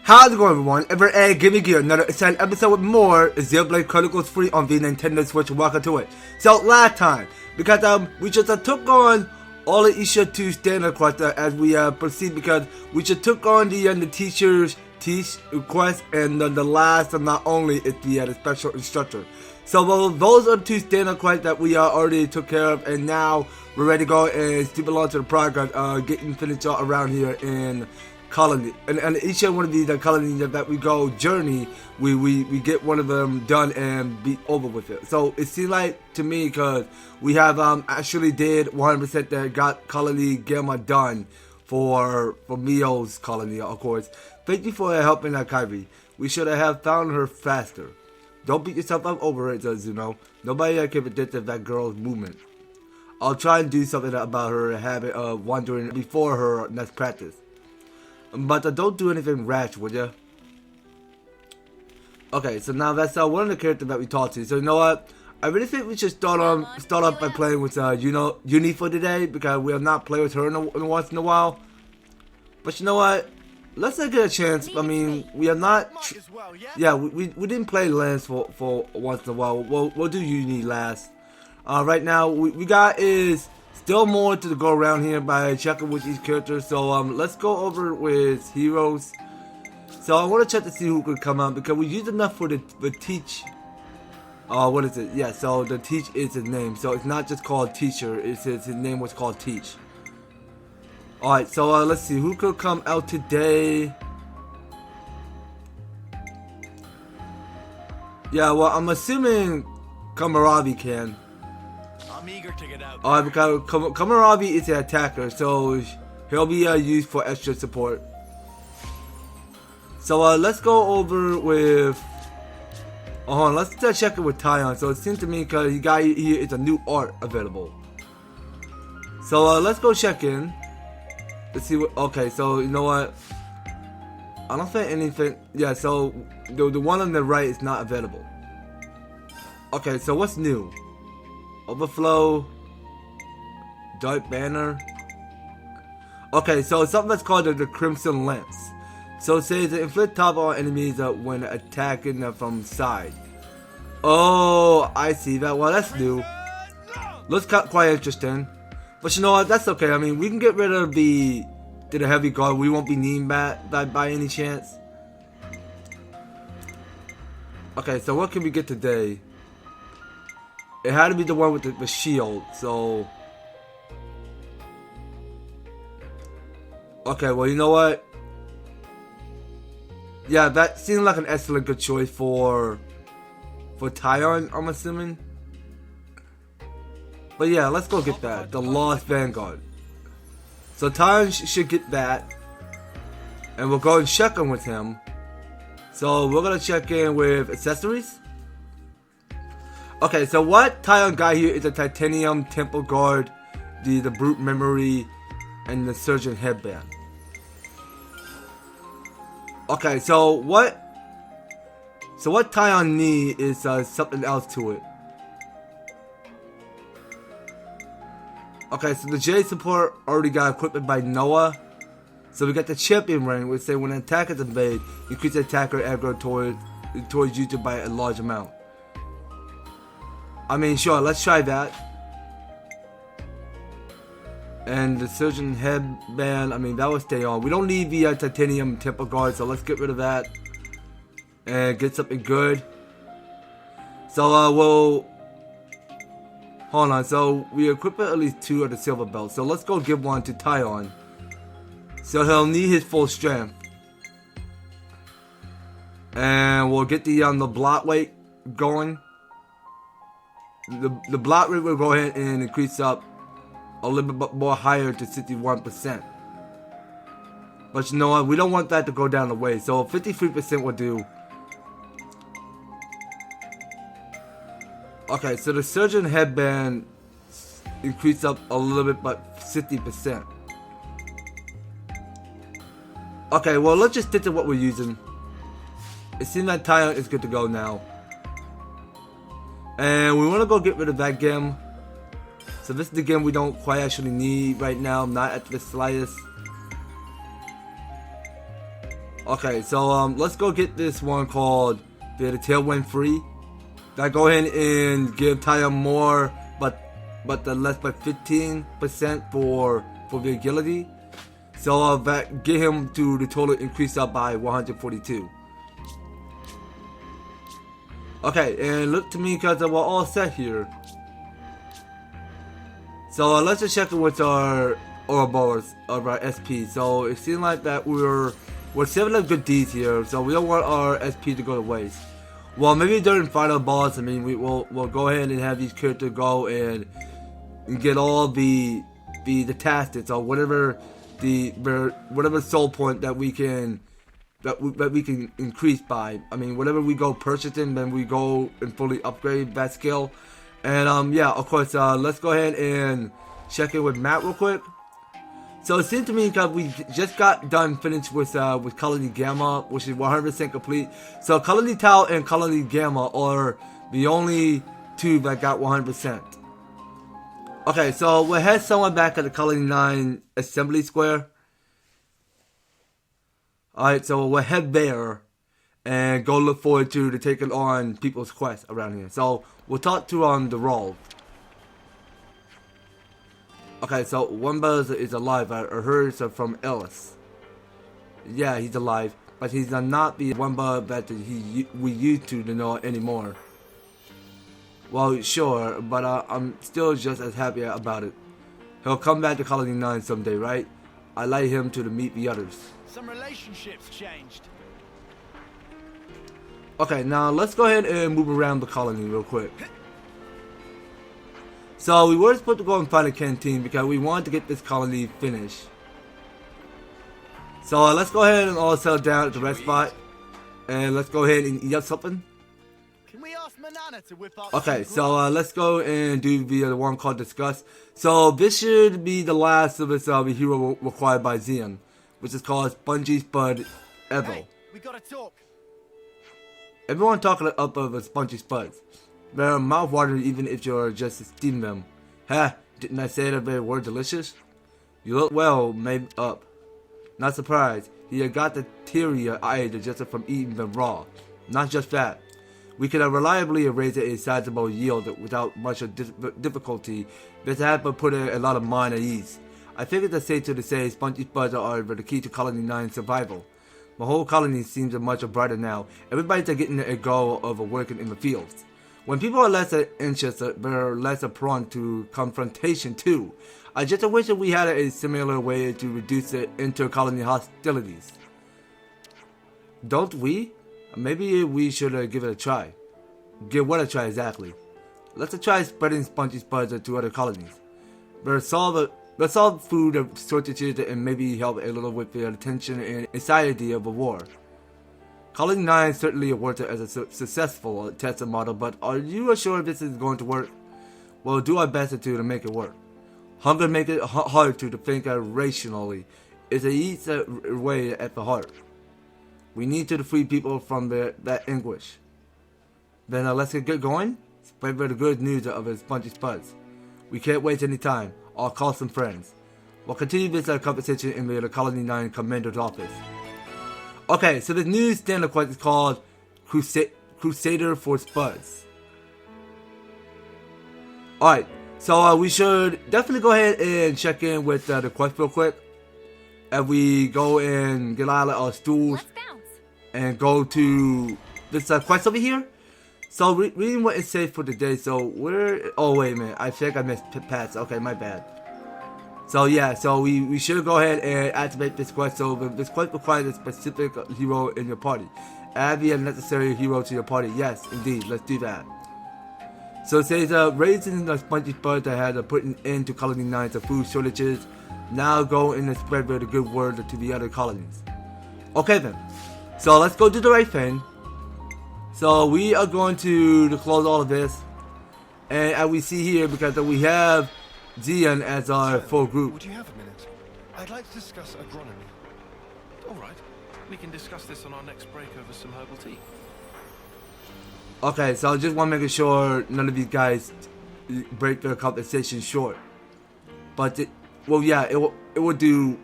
How's it going, everyone? Giving you another exciting episode with more Xenoblade Chronicles free on the Nintendo Switch. Welcome to it. So last time, because we just took on all the Isha 2 standard quests as we proceed, because we just took on the teacher's teach quest, and the last and not only is the special instructor. So those are the 2 standard quests that we already took care of, and now we're ready to go and skip along to the progress, getting finished out around here in colony, and each one of these colonies that we go journey, we get one of them done and be over with it. So it seems like to me, because we have actually did 100% that got colony Gamma done for Mio's colony, of course. Thank you for helping Kyrie. We should have found her faster. Don't beat yourself up over it, Zuno. Nobody can predict that girl's movement. I'll try and do something about her habit of wandering before her next practice. But don't do anything rash, would ya? Okay, so now that's one of the characters that we talked to. So you know what? I really think we should start off by playing with Uni for today, because we have not played with her once in a while. But you know what? Let's not get a chance. I mean, we have not. Yeah, we didn't play Lance for once in a while. We'll do Uni last. Right now we got is still more to go around here by checking with each character. So let's go over with heroes. So I want to check to see who could come out, because we used enough for the teach. What is it? Yeah, so the teach is his name. So it's not just called teacher. It's his name was called teach. Alright, so let's see who could come out today. Yeah, well, I'm assuming Kamaravi can. I'm eager to get out. Alright, because Kamaravi is an attacker, so he'll be used for extra support. So let's go over with. Hold on, let's check it with Tyon. So it seems to me, because here is a new art available. So let's go check in. Let's see what. Okay, so you know what? I don't think anything. Yeah, so the one on the right is not available. Okay, so what's new? Overflow, Dark Banner. Okay, so something that's called the Crimson Lance. So it says to inflict top on enemies when attacking from side. Oh, I see that. Well, that's new. Looks quite interesting. But you know what? That's okay. I mean, we can get rid of the heavy guard. We won't be needing that by any chance. Okay, so what can we get today? It had to be the one with the shield, so. Okay, well, you know what? Yeah, that seems like an excellent good choice for Tyon, I'm assuming. But yeah, let's go get that. The Lost Vanguard. So Tyon should get that. And we'll go and check in with him. So we're going to check in with accessories. Okay, so what Tyon got here is a Titanium Temple Guard, the Brute Memory, and the Surgeon Headband. Okay, so what Tyon needs is something else to it. Okay, so the J support already got equipment by Noah. So we got the champion ring, which say when an attack is invade, increase the attacker aggro towards you by a large amount. I mean, sure, let's try that. And the Surgeon Headband, I mean, that will stay on. We don't need the Titanium Temple Guard, so let's get rid of that. And get something good. So, we'll. Hold on, so we equip at least 2 of the silver belts. So let's go give one to Tyon. So he'll need his full strength. And we'll get the block weight going. The block rate will go ahead and increase up a little bit more higher to 61%. But you know what? We don't want that to go down the way. So 53% will do. Okay, so the Surgeon Headband increased up a little bit, but 60%. Okay, well, let's just stick to what we're using. It seems like Tyon is good to go now. And we want to go get rid of that gem. So this is the gem we don't quite actually need right now, not at the slightest. Okay, so let's go get this one called the Tailwind Free. I go ahead and give Taya more, but the less by 15% for the agility. So that get him to the total increase up by 142. Okay, and look to me because we're all set here. So let's just check it with our Ouroboros of our SP. So it seems like that we're saving up good deeds here, so we don't want our SP to go to waste. Well, maybe during final boss, I mean, we'll go ahead and have these characters go and get all the tactics or whatever whatever soul point that we can increase by. I mean, whatever we go purchasing, then we go and fully upgrade that skill. And yeah, of course, let's go ahead and check in with Matt real quick. So it seems to me that we just got done finished with Colony Gamma, which is 100% complete. So Colony Tau and Colony Gamma are the only two that got 100%. Okay, so we'll head someone back at the Colony 9 Assembly Square. Alright, so we'll head there and go look forward to taking on people's quests around here. So we'll talk to the role. Okay, so one buzz is alive. I heard from Ellis. Yeah, he's alive, but he's not the one bug that we used to know anymore. Well, sure, but I'm still just as happy about it. He'll come back to Colony 9 someday, right? I'd like him to meet the others. Some relationships changed. Okay, now let's go ahead and move around the colony real quick. So we were supposed to go and find a canteen because we wanted to get this colony finished. So let's go ahead and all settle down at the rest spot. And let's go ahead and eat up something. Can we ask Manana to whip up? Okay, so let's go and do the one called Discuss. So this should be the last of this hero required by Xeon, which is called Spongy Spud Evo. Hey, we gotta talk. Everyone talking up of a Spongy Spuds. They're mouth-watering even if you're just steaming them. Ha! Didn't I say that they were delicious? You look well made up. Not surprised. He had got the teary-eyed just from eating them raw. Not just that. We could have reliably raised a sizable yield without much difficulty. This had but put a lot of mind at ease. I figured it's safe to say Spongy Spuds are the key to Colony 9's survival. The whole colony seems much brighter now. Everybody's getting a go of working in the fields. When people are less anxious, they're less prone to confrontation too. I just wish that we had a similar way to reduce the inter-colony hostilities. Don't we? Maybe we should give it a try. Give what a try exactly? Let's try spreading Spongy Spuds to other colonies. Let's solve food shortages and maybe help a little with the tension and anxiety of a war. Colony 9 certainly worked as a successful test model, but are you sure this is going to work? We'll do our best to make it work. Hunger makes it hard to think rationally. It eats away at the heart. We need to free people from that anguish. Then let's get going. Spread the good news of the Spongy Spuds. We can't waste any time. I'll call some friends. We'll continue this conversation in the Colony 9 Commander's office. Okay, so the new standard quest is called Crusader for Spuds. Alright, so we should definitely go ahead and check in with the quest real quick. As we go and get out of our stools and go to this quest over here. So reading what it says for today. So we're oh wait a minute, I think I missed Pats. Okay, my bad. So yeah, so we should go ahead and activate this quest. So this quest requires a specific hero in your party. Add the necessary hero to your party. Yes, indeed, let's do that. So it says raising the Spongy Spud that had put an end to Colony 9's food shortages. Now go and spread the good word to the other colonies. Okay then. So let's go do the right thing. So we are going to close all of this. And as we see here, because we have Xeon as our full group. Would you have a minute? I'd like to discuss agronomy. All right. We can discuss this on our next break over some herbal tea. Okay, so I just want to make sure none of these guys break their conversation short. But well, yeah, it will do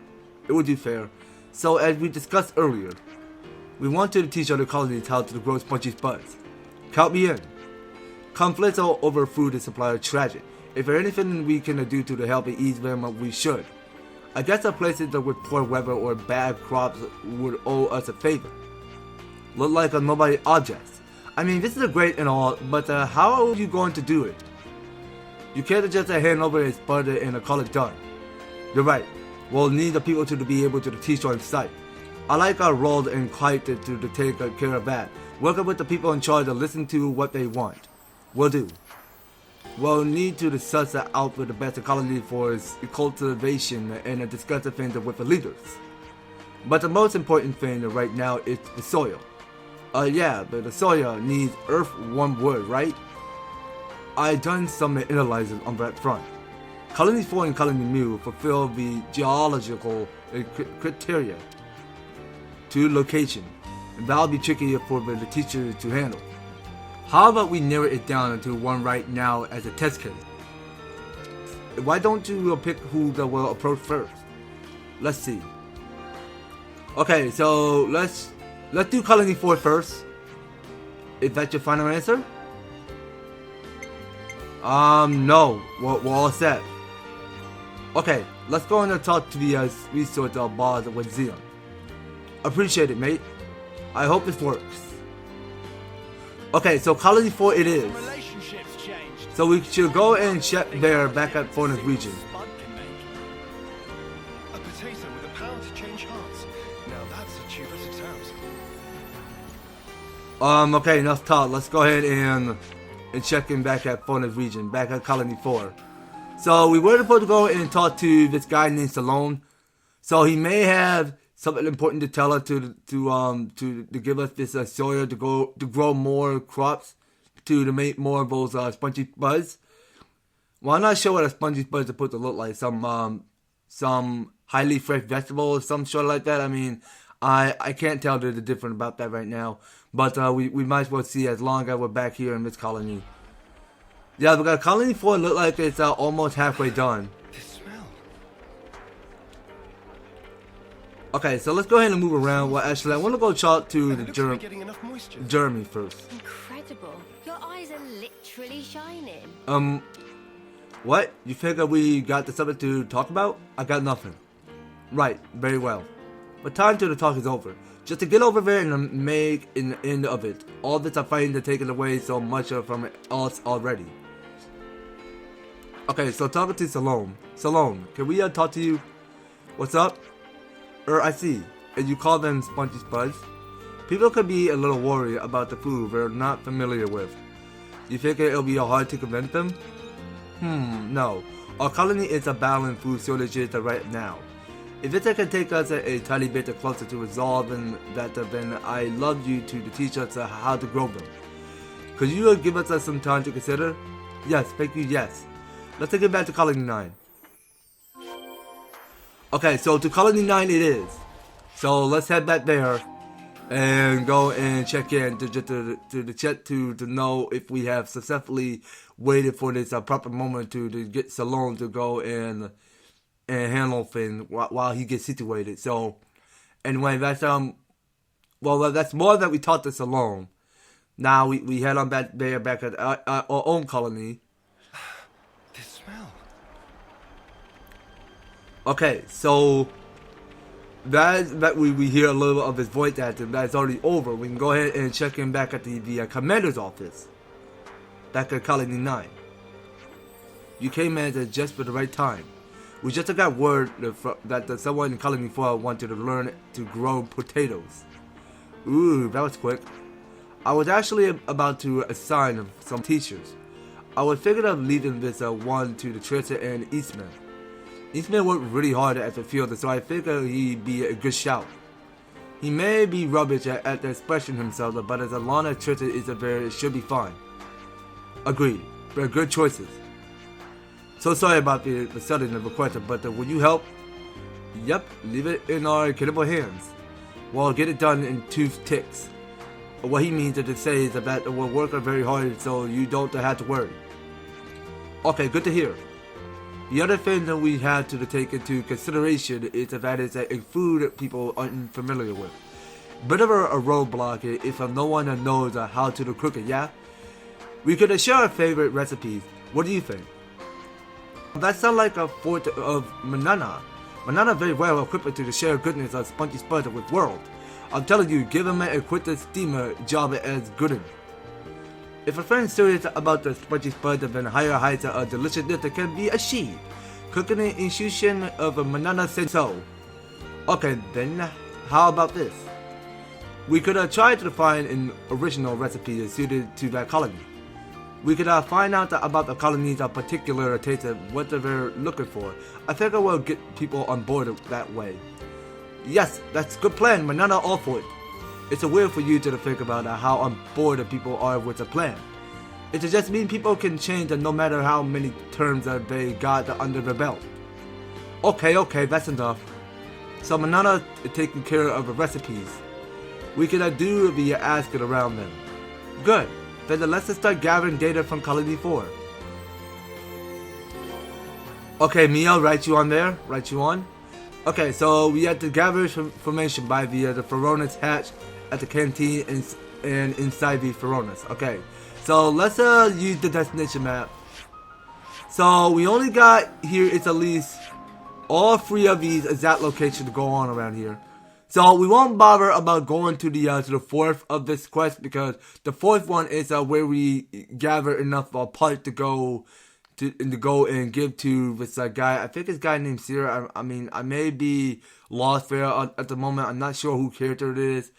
fair. So as we discussed earlier, We want to teach other colonies how to grow Spongy Spuds. Count me in. Conflicts over food supply are tragic. If there's anything we can do to help ease them, we should. I guess the places with poor weather or bad crops would owe us a favor. Look like a nobody objects. I mean, this is great and all, but how are you going to do it? You can't just hand over a spud and call it done. You're right. We'll need the people to be able to teach on site. I like our role and quite to take care of that. Working with the people in charge to listen to what they want. Will do. We'll need to suss out with the best colony for its cultivation and discuss the things with the leaders. But the most important thing right now is the soil. Yeah, but the soil needs earth one word, right? I done some analysis on that front. Colony 4 and Colony Mu fulfill the geological criteria to location, and that'll be tricky for the teachers to handle. How about we narrow it down to one right now as a test case? Why don't you pick who that will approach first? Let's see. Okay, so let's do Colony 4 first. Is that your final answer? No. We're all set. Okay, let's go and talk to the resource boss with Xeon. Appreciate it, mate. I hope this works. Okay, so Colony 4 it is. Relationships changed. So we should go and check there back at Forest region. Spud can make. A potato with the power to change hearts. Now that's a tune at its house. Okay, enough talk. Let's go ahead and check in back at Forest region, back at Colony 4. So we were supposed to go and talk to this guy named Salone. So he may have something important to tell us to give us this soil to grow more crops to make more of those spongy spuds. Well, I'm not sure what a spongy spud is supposed to look like. Some highly fresh vegetable or some sort like that. I mean, I can't tell the difference about that right now. But we might as well see as long as we're back here in this colony. Yeah, because Colony 4 look like it's almost halfway done. This smell. Okay, so let's go ahead and move around. Well, actually, I want to go talk to It the looks to be getting enough moisture. Jeremy first. Incredible. Your eyes are literally shining. What? You figure we got the subject to talk about? I got nothing. Right, very well. But time to the talk is over. Just to get over there and make an end of it. All this are fighting to take it away so much from us already. Okay, so talking to Salome. Salome, can we talk to you? What's up? I see. And you call them Spongy Spuds? People could be a little worried about the food they're not familiar with. You think it'll be hard to convince them? No. Our colony is a balanced food shortage right now. If it can take us a tiny bit closer to resolving that, then I'd love you to teach us how to grow them. Could you give us some time to consider? Yes, thank you, yes. Let's take it back to Colony 9. Okay, so to Colony 9 it is. So let's head back there and go and check in to know if we have successfully waited for this proper moment to get Salone to go and handle things while he gets situated. So anyway, that's that's more that we talked to Salone. Now we head on back there back at our own colony. This smell. Okay, so that we hear a little of his voice acting. That's already over. We can go ahead and check in back at the commander's office. Back at Colony 9. You came in just for the right time. We just got word that someone in Colony 4 wanted to learn to grow potatoes. Ooh, that was quick. I was actually about to assign some teachers. I was thinking of leading this one to the Trisha and Eastman. Eastman worked really hard at the field, so I figured he'd be a good shout. He may be rubbish at expressing himself, but as long as Trisha is there, it should be fine. Agreed. They're good choices. So sorry about the sudden request, but will you help? Yep, leave it in our capable hands. We'll get it done in 2 ticks. What he means to say is that we'll work very hard so you don't have to worry. Okay, good to hear. The other thing that we have to take into consideration is that it's a food people aren't familiar with. Bit of a roadblock if no one knows how to cook it, yeah? We could share our favorite recipes. What do you think? That sounds like a fort of Manana. Manana very well equipped to share goodness of Spongy Spud with world. I'm telling you, give him a quick steamer job as good. If a friend's serious about the Spongy Spud and higher heights of deliciousness, it can be achieved. Cooking an infusion of a Manana said so. Okay, then how about this? We could try to find an original recipe suited to that colony. We could find out about the colony's particular taste of what they're looking for. I think I will get people on board that way. Yes, that's a good plan. Manana all for it. It's a weird for you to think about how on board the people are with the plan. It just means people can change no matter how many terms they got under their belt. Okay, that's enough. So Manana is taking care of the recipes. We can do the asking around them. Good. Then let's start gathering data from Colony 4. Okay, Mia, write you on there. Write you on. Okay, so we have to gather information by the Feronis hatch at the canteen and inside the Feronis. Okay, so let's use the destination map. So we only got here, it's at least all 3 of these exact locations to go on around here. So we won't bother about going to the 4th of this quest, because the 4th one is where we gather enough parts to go and give to this guy. I think this guy named Sierra. I mean, I may be lost there at the moment. I'm not sure who character it is.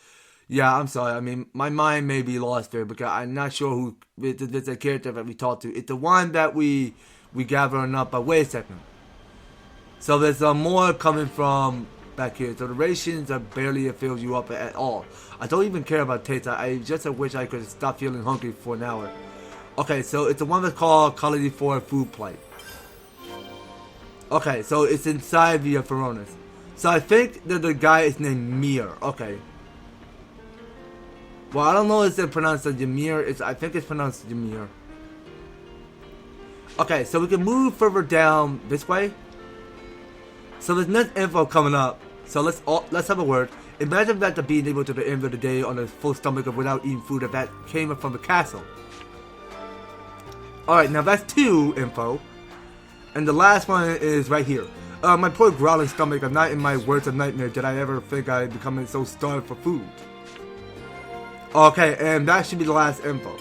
Yeah, I'm sorry. I mean, my mind may be lost there because I'm not sure who it's a character that we talked to. It's the one that we gather enough. But wait a second. So there's more coming from back here. So the rations barely fills you up at all. I don't even care about taste. I just wish I could stop feeling hungry for an hour. Okay, so it's the one that's called Colony 4 Food Plate. Okay, so it's inside the Feronis. So I think that the guy is named Mir. Okay. Well, I don't know if it's pronounced Ymir. I think it's pronounced Ymir. Okay, so we can move further down this way. So there's next info coming up. So let's have a word. Imagine that being able to the end of the day on a full stomach without eating food that came from the castle. Alright, now that's 2 info. And the last one is right here. My poor growling stomach. I'm not in my worst of nightmare did I ever think I'd becoming so starved for food. Okay, and that should be the last info.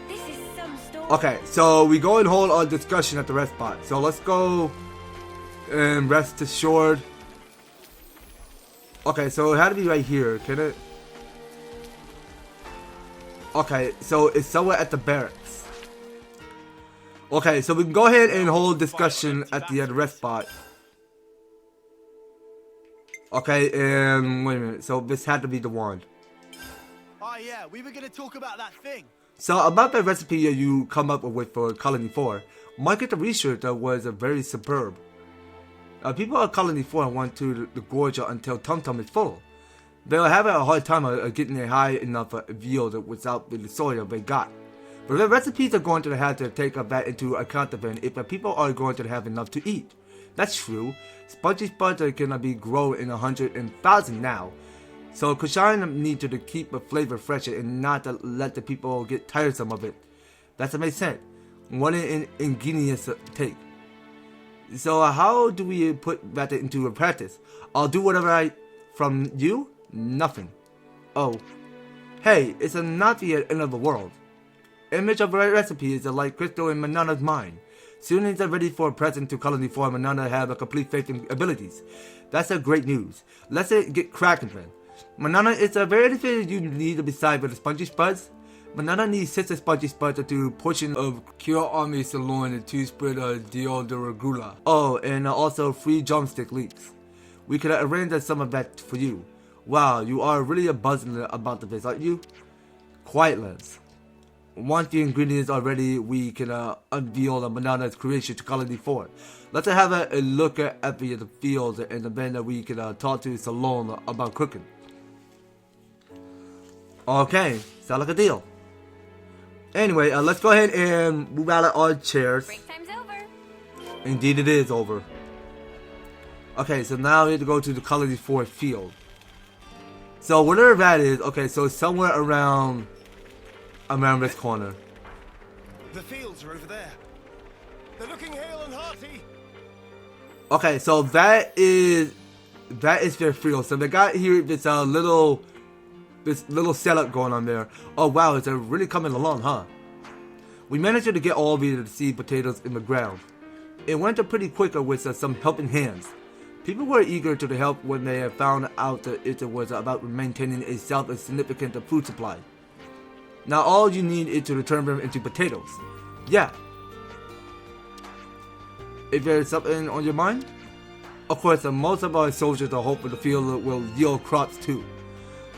This is some story. Okay, so we go and hold our discussion at the rest spot. So let's go and rest assured. Okay, so it had to be right here, can it? Okay, so it's somewhere at the barracks. Okay, so we can go ahead and hold discussion at the rest spot. Okay, and wait a minute. So this had to be the one. Oh yeah, we were gonna talk about that thing. So about the recipe you come up with for Colony 4, market research was very superb. People at Colony 4 want to the gorge until Tum Tum is full. They'll have a hard time getting a high enough yield without the soil they got. But the recipes are going to have to take that into account then if the people are going to have enough to eat. That's true. Spongy Spuds can be grown in 100,000 now. So Kushan needs to keep the flavor fresh and not to let the people get tiresome of it. That makes sense. What an ingenious take. So how do we put that into practice? I'll do whatever from you? Nothing. Oh. Hey, it's not the end of the world. Image of the right recipe is like crystal in Manana's mind. Soon as they're ready for a present to Colony 4, Manana have a complete faith in abilities. That's a great news. Let's get cracking then. Manana, is there anything you need beside the Spongy Spuds? Manana needs 6 Spongy Spuds to portion of Cure Army Saloon and 2 spread Dio de Regula. Oh, and also 3 drumstick leeks. We could arrange some of that for you. Wow, you are really buzzing about this, aren't you? Quiet, lads. Once the ingredients are ready, we can unveil the Manana's creation to Colony 4. Let's have a look at the fields and then we can talk to Salon about cooking. Okay, sound like a deal. Anyway, let's go ahead and move out of our chairs. Break time's over. Indeed it is over. Okay, so now we have to go to the Colony 4 field. So whatever that is, okay, so it's somewhere around this corner. The fields are over there. They're looking hale and hearty. Okay, so that is their field. So they got here this little setup going on there. Oh wow, it's really coming along, huh? We managed to get all of the seed potatoes in the ground. It went pretty quicker with some helping hands. People were eager to help when they found out that it was about maintaining a self-significant food supply. Now all you need is to turn them into potatoes. Yeah. Is there something on your mind? Of course, most of our soldiers are hoping the field will yield crops too.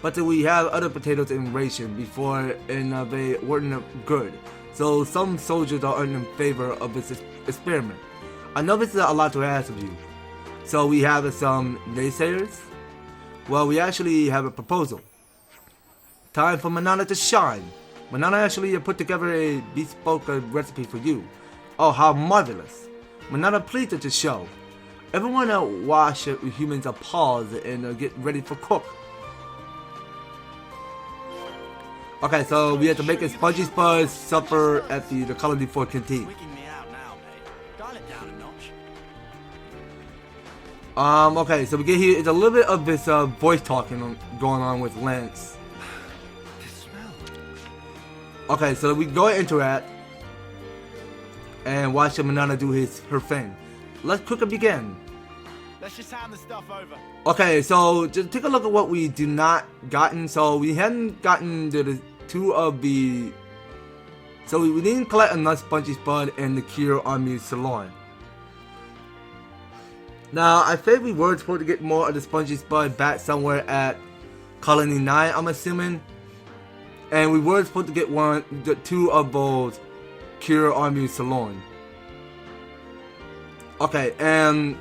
But we have other potatoes in ration before and they weren't good. So some soldiers are in favor of this experiment. I know this is a lot to ask of you. So we have some naysayers? Well, we actually have a proposal. Time for Manana to shine. Manana actually put together a bespoke recipe for you. Oh, how marvelous. Manana pleased at the show. Everyone wash humans' paws and get ready for cook. Okay, so we have to make a Spongy Spud supper at the Colony 4 canteen. Wigging me out now, mate. Dial it down a notch. Okay, so we get here. It's a little bit of this voice talking going on with Lance. This smell. Okay, so we go and interact and watch Manana do her thing. Let's quickly begin. Let's just hand the stuff over. Okay, so just take a look at what we do not gotten. So we hadn't gotten the two of the. So we didn't collect enough Spongy Spud and the Cure Army Salon. Now I think we were supposed to get more of the Spongy Spud back somewhere at Colony 9, I'm assuming. And we were supposed to get two of those Cure Army Salon. Okay, and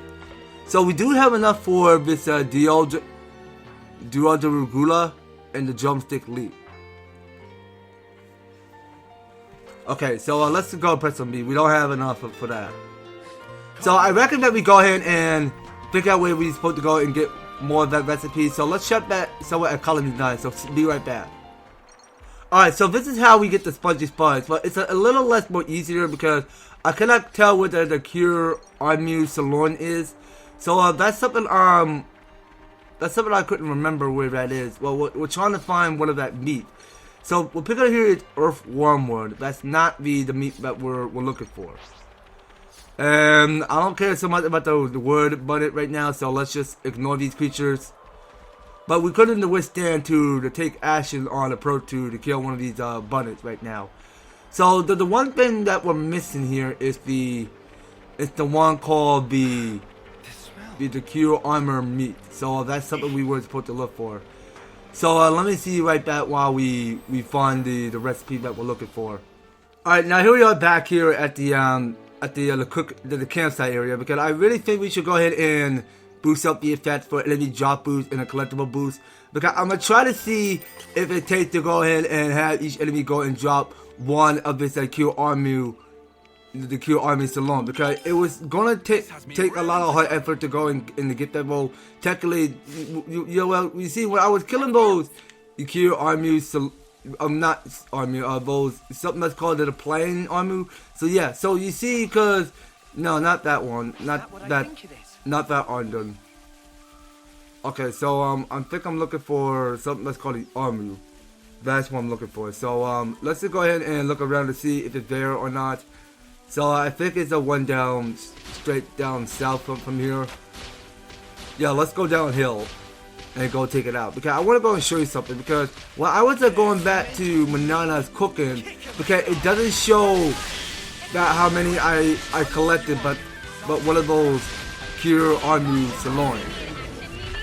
so we do have enough for this Duodarugula and the Drumstick Leap. Okay, so let's go press some B. We don't have enough for that. So I reckon that we go ahead and figure out where we're supposed to go and get more of that recipe. So let's shut back somewhere at Colony 9. So be right back. Alright, so this is how we get the Spongy Spuds. But it's a little less more easier because I cannot tell whether the Cure Army Salon is. So that's something I couldn't remember where that is. Well, we're trying to find one of that meat. So we'll pick up here is Earth Wormwood. That's not the meat that we're looking for. And I don't care so much about the word bunnet right now, so let's just ignore these creatures. But we couldn't withstand to take action on approach to kill one of these bunnets right now. So the one thing that we're missing here is the one called the Cure Armor meat. So that's something we were supposed to look for. So let me see right back while we find the recipe that we're looking for. Alright, now here we are back here at the campsite area, because I really think we should go ahead and boost up the effects for enemy drop boost and a collectible boost, because I'm gonna try to see if it takes to go ahead and have each enemy go and drop one of this Cure Army Salon, because it was gonna take a lot of hard effort to go and to get that role. Technically, you see, when I was killing those Cure Army those something that's called the Plain Army. So yeah, so you see, because no, not that one, not that Arndun. Okay, so I think I'm looking for something that's called the Army. That's what I'm looking for. So let's just go ahead and look around to see if it's there or not. So I think it's a one down, straight down south from here. Yeah, let's go downhill and go take it out, because I want to go and show you something. Because when I was going back to Manana's cooking, because it doesn't show that how many I collected, but one of those Cure Army Salon,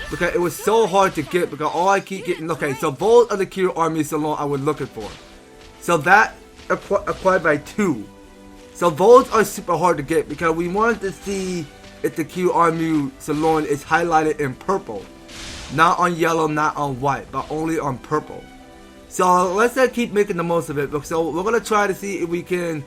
because it was so hard to get, because all I keep getting. Okay, so those are the Cure Army Salon I was looking for. So that acquired by 2. So those are super hard to get, because we wanted to see if the Cure Army Salon is highlighted in purple. Not on yellow, not on white, but only on purple. So let's keep making the most of it. So we're going to try to see if we can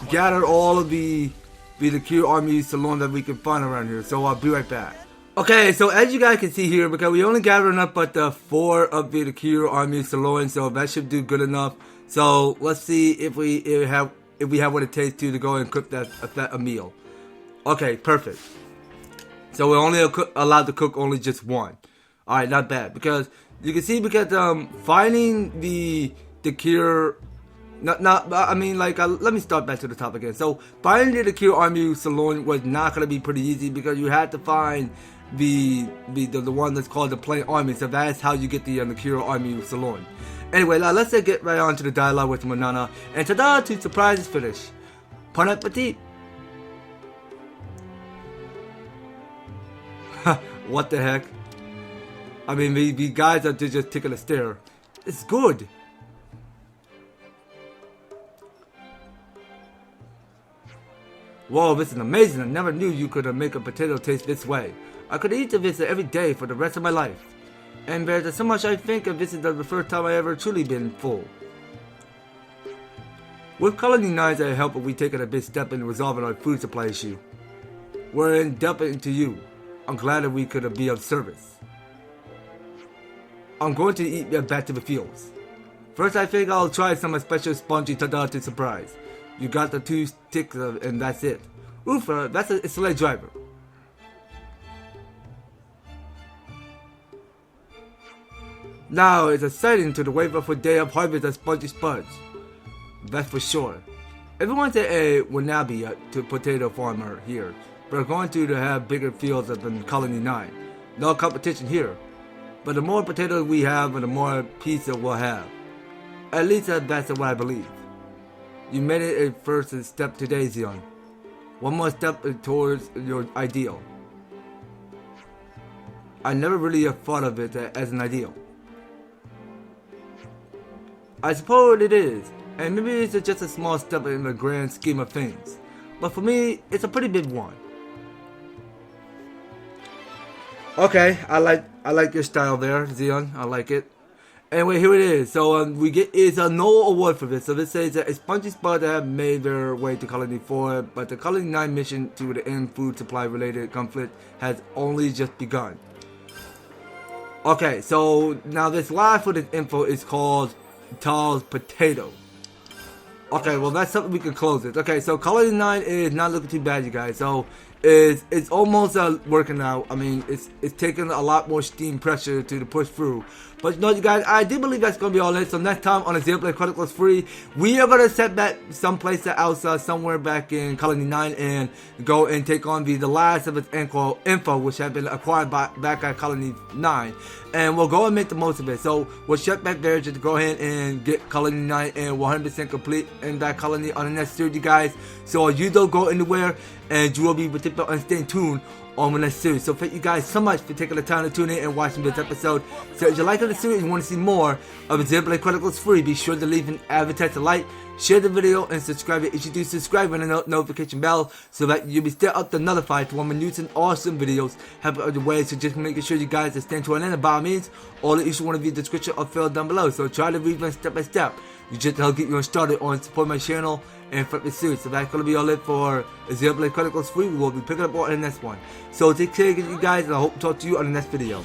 gather all of the Cure Army Salon that we can find around here. So I'll be right back. Okay, so as you guys can see here, because we only gathered enough but 4 of the Kira army saloon, so that should do good enough. So let's see if we have what it takes to go and cook a meal. Okay, perfect. So we're only allowed to cook only just 1. All right, not bad, because you can see finding the Kira. I mean, let me start back to the top again. So, finding the Kira Army Saloon was not going to be pretty easy because you had to find the one that's called the Plain Army. So, that's how you get the Kira Army Saloon. Anyway, now let's get right on to the dialogue with Manana. And ta-da, to surprise is finished. Bon appetit. What the heck? I mean, the guys are just taking a stare. It's good. Whoa, this is amazing. I never knew you could make a potato taste this way. I could eat this every day for the rest of my life. And there's so much I think of this is the first time I ever truly been full. With Colony 9's help, we taken a big step in resolving our food supply issue. We're indebted to you. I'm glad that we could be of service. I'm going to eat back to the fields. First, I think I'll try some special spongy tada to surprise. You got the 2 sticks and that's it. Oof, that's a sled driver. Now it's exciting to wait for day of harvest at Spongy Spuds. That's for sure. Everyone's a Wanabe to potato farmer here. We're going to have bigger fields than Colony 9. No competition here. But the more potatoes we have, the more pizza we'll have. At least that's what I believe. You made it a first step today, Xeon. One more step towards your ideal. I never really thought of it as an ideal. I suppose it is, and maybe it's just a small step in the grand scheme of things. But for me, it's a pretty big one. Okay, I like your style there, Xeon. I like it. Anyway, here it is. So we get no award for this. So this says that Spongy Spud have made their way to Colony 4, but the Colony 9 mission to the end food supply related conflict has only just begun. Okay, so now this last for this info is called Tall's Potato. Okay, well that's something we can close it. Okay, so Colony 9 is not looking too bad, you guys. So it's almost working out. I mean, it's taking a lot more steam pressure to push through. But you know, you guys, I do believe that's going to be all it. So next time on the Xenoblade Chronicles 3, we are going to set back someplace else, somewhere back in Colony 9, and go and take on the last of its info, which had been acquired back at Colony 9. And we'll go and make the most of it. So we'll shut back there just to go ahead and get Colony 9 and 100% complete in that colony on the next series, you guys. So you don't go anywhere, and you will be particular and stay tuned on the next series. So thank you guys so much for taking the time to tune in and watching this episode. So if you like the series and want to see more of the Xenoblade Chronicles 3, be sure to leave an EverTastic like, share the video, and subscribe if you do subscribe and the notification bell so that you'll be still up to notified for when my new and awesome videos have other ways. So just making sure you guys are staying to an end. By all means, all the issues want to be in the description or filled down below. So try to read them step by step. You just help get you started on support my channel and for the series. So that's going to be all it for Xenoblade Chronicles 3. We will be picking up on the next one. So take care, you guys, and I hope to talk to you on the next video.